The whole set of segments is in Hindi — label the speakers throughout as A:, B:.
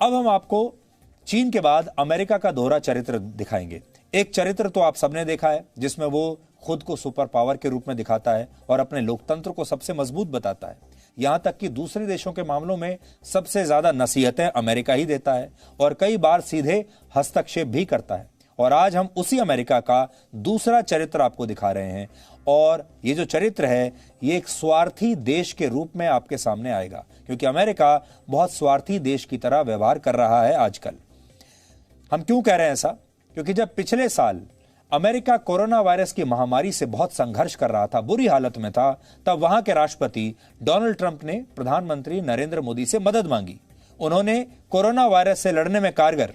A: अब हम आपको चीन के बाद अमेरिका का दोहरा चरित्र दिखाएंगे। एक चरित्र तो आप सबने देखा है जिसमें वो खुद को सुपर पावर के रूप में दिखाता है और अपने लोकतंत्र को सबसे मजबूत बताता है। यहां तक कि दूसरे देशों के मामलों में सबसे ज्यादा नसीहतें अमेरिका ही देता है और कई बार सीधे हस्तक्षेप भी करता है। और आज हम उसी अमेरिका का दूसरा चरित्र आपको दिखा रहे हैं और ये जो चरित्र है ये एक स्वार्थी देश के रूप में आपके सामने आएगा, क्योंकि अमेरिका बहुत स्वार्थी देश की तरह व्यवहार कर रहा है आजकल। हम क्यों कह रहे हैं ऐसा? क्योंकि जब पिछले साल अमेरिका कोरोना वायरस की महामारी से बहुत संघर्ष कर रहा था, बुरी हालत में था, तब वहां के राष्ट्रपति डोनाल्ड ट्रंप ने प्रधानमंत्री नरेंद्र मोदी से मदद मांगी। उन्होंने कोरोना वायरस से लड़ने में कारगर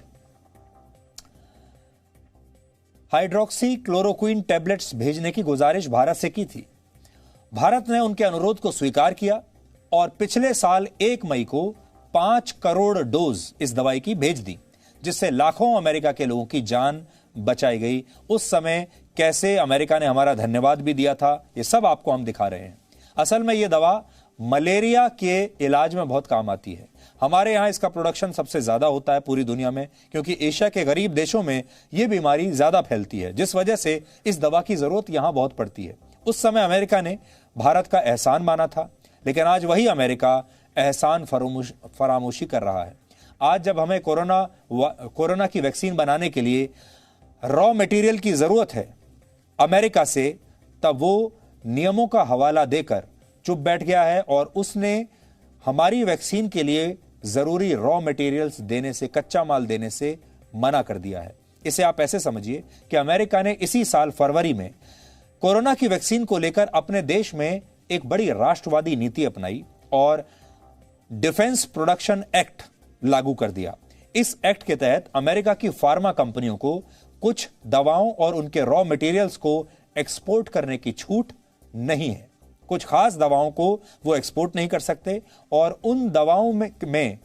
A: हाइड्रोक्सी क्लोरोक्विन टैबलेट्स भेजने की गुजारिश भारत से की थी। भारत ने उनके अनुरोध को स्वीकार किया और पिछले साल 1 मई को 5 करोड़ डोज इस दवाई की भेज दी, जिससे लाखों अमेरिका के लोगों की जान बचाई गई। उस समय कैसे अमेरिका ने हमारा धन्यवाद भी दिया था, ये सब आपको हम दिखा रहे हैं। असल में ये दवा मलेरिया के इलाज में बहुत काम आती है। हमारे यहाँ इसका प्रोडक्शन सबसे ज्यादा होता है पूरी दुनिया में, क्योंकि एशिया के गरीब देशों में यह बीमारी ज्यादा फैलती है, जिस वजह से इस दवा की जरूरत यहाँ बहुत पड़ती है। उस समय अमेरिका ने भारत का एहसान माना था, लेकिन आज वही अमेरिका एहसान फरामोशी कर रहा है। आज जब हमें कोरोना की वैक्सीन बनाने के लिए रॉ मटेरियल की जरूरत है अमेरिका से, तब वो नियमों का हवाला देकर चुप बैठ गया है और उसने हमारी वैक्सीन के लिए जरूरी रॉ मटेरियल्स देने से, कच्चा माल देने से मना कर दिया है। इसे आप ऐसे समझिए कि अमेरिका ने इसी साल फरवरी में कोरोना की वैक्सीन को लेकर अपने देश में एक बड़ी राष्ट्रवादी नीति अपनाई और डिफेंस प्रोडक्शन एक्ट लागू कर दिया। इस एक्ट के तहत अमेरिका की फार्मा कंपनियों को कुछ दवाओं और उनके रॉ मटेरियल्स को एक्सपोर्ट करने की छूट नहीं है। कुछ खास दवाओं को वो एक्सपोर्ट नहीं कर सकते और उन दवाओं में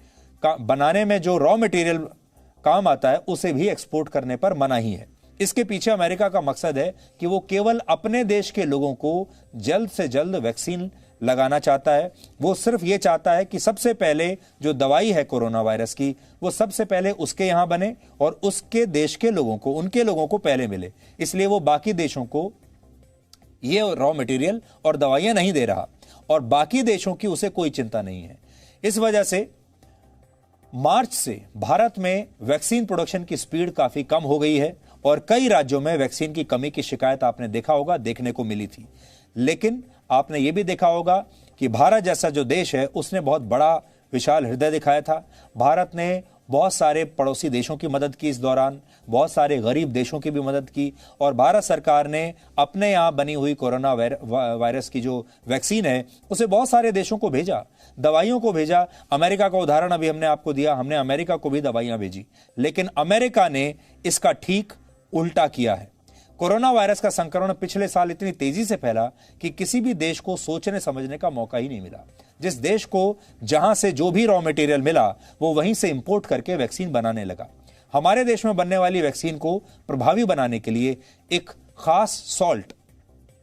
A: बनाने में जो रॉ मटेरियल काम आता है उसे भी एक्सपोर्ट करने पर मनाही है। इसके पीछे अमेरिका का मकसद है कि वो केवल अपने देश के लोगों को जल्द से जल्द वैक्सीन लगाना चाहता है। वो सिर्फ ये चाहता है कि सबसे पहले जो दवाई है कोरोना वायरस की, वो सबसे पहले उसके यहां बने और उसके देश के लोगों को, उनके लोगों को पहले मिले। इसलिए वो बाकी देशों को ये रॉ मटेरियल और दवाइयां नहीं दे रहा और बाकी देशों की उसे कोई चिंता नहीं है। इस वजह से मार्च से भारत में वैक्सीन प्रोडक्शन की स्पीड काफी कम हो गई है और कई राज्यों में वैक्सीन की कमी की शिकायत आपने देखा होगा, देखने को मिली थी। लेकिन आपने यह भी देखा होगा कि भारत जैसा जो देश है उसने बहुत बड़ा विशाल हृदय दिखाया था। भारत ने बहुत सारे पड़ोसी देशों की मदद की, इस दौरान बहुत सारे गरीब देशों की भी मदद की और भारत सरकार ने अपने यहाँ बनी हुई कोरोना वायरस की जो वैक्सीन है उसे बहुत सारे देशों को भेजा, दवाइयों को भेजा। अमेरिका का उदाहरण अभी हमने आपको दिया, हमने अमेरिका को भी दवाइयां भेजी, लेकिन अमेरिका ने इसका ठीक उल्टा किया है। कोरोना वायरस का संक्रमण पिछले साल इतनी तेजी से फैला कि किसी भी देश को सोचने समझने का मौका ही नहीं मिला। जिस देश को जहां से जो भी रॉ मटेरियल मिला वो वहीं से इंपोर्ट करके वैक्सीन बनाने लगा। हमारे देश में बनने वाली वैक्सीन को प्रभावी बनाने के लिए एक खास सॉल्ट,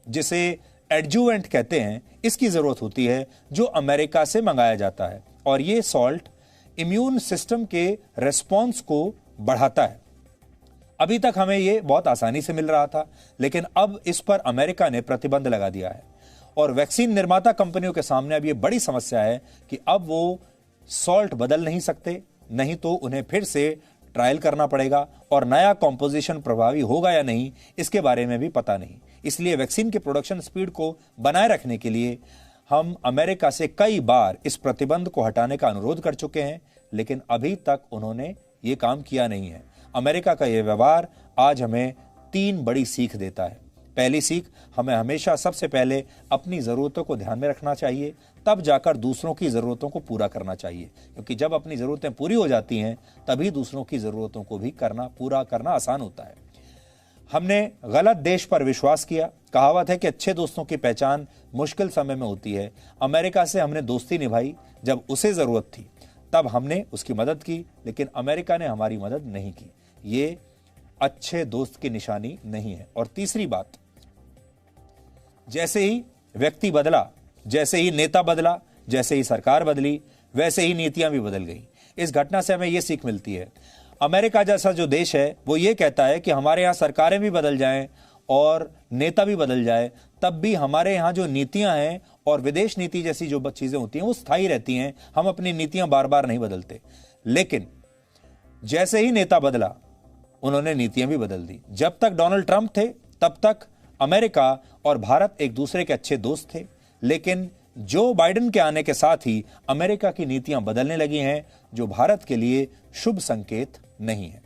A: जिसे एडजुवेंट कहते हैं, इसकी जरूरत होती है, जो अमेरिका से मंगाया जाता है और ये सॉल्ट इम्यून सिस्टम के रेस्पॉन्स को बढ़ाता है। अभी तक हमें यह बहुत आसानी से मिल रहा था, लेकिन अब इस पर अमेरिका ने प्रतिबंध लगा दिया है और वैक्सीन निर्माता कंपनियों के सामने अब यह बड़ी समस्या है कि अब वो सॉल्ट बदल नहीं सकते, नहीं तो उन्हें फिर से ट्रायल करना पड़ेगा और नया कॉम्पोजिशन प्रभावी होगा या नहीं इसके बारे में भी पता नहीं। इसलिए वैक्सीन के प्रोडक्शन स्पीड को बनाए रखने के लिए हम अमेरिका से कई बार इस प्रतिबंध को हटाने का अनुरोध कर चुके हैं, लेकिन अभी तक उन्होंने ये काम किया नहीं है। अमेरिका का यह व्यवहार आज हमें 3 बड़ी सीख देता है। पहली सीख, हमें हमेशा सबसे पहले अपनी जरूरतों को ध्यान में रखना चाहिए, तब जाकर दूसरों की जरूरतों को पूरा करना चाहिए, क्योंकि जब अपनी जरूरतें पूरी हो जाती हैं तभी दूसरों की जरूरतों को भी पूरा करना आसान होता है। हमने गलत देश पर विश्वास किया। कहावत है कि अच्छे दोस्तों की पहचान मुश्किल समय में होती है। अमेरिका से हमने दोस्ती निभाई, जब उसे जरूरत थी तब हमने उसकी मदद की, लेकिन अमेरिका ने हमारी मदद नहीं की। ये अच्छे दोस्त की निशानी नहीं है। और तीसरी बात, जैसे ही व्यक्ति बदला, जैसे ही नेता बदला, जैसे ही सरकार बदली, वैसे ही नीतियां भी बदल गई। इस घटना से हमें यह सीख मिलती है, अमेरिका जैसा जो देश है वो ये कहता है कि हमारे यहाँ सरकारें भी बदल जाएं और नेता भी बदल जाए, तब भी हमारे यहाँ जो नीतियां हैं और विदेश नीति जैसी जो चीजें होती हैं वो स्थायी रहती हैं। हम अपनी नीतियां बार बार नहीं बदलते। लेकिन जैसे ही नेता बदला, उन्होंने नीतियां भी बदल दी। जब तक डोनाल्ड ट्रंप थे तब तक अमेरिका और भारत एक दूसरे के अच्छे दोस्त थे, लेकिन जो बाइडेन के आने के साथ ही अमेरिका की नीतियां बदलने लगी हैं, जो भारत के लिए शुभ संकेत नहीं है।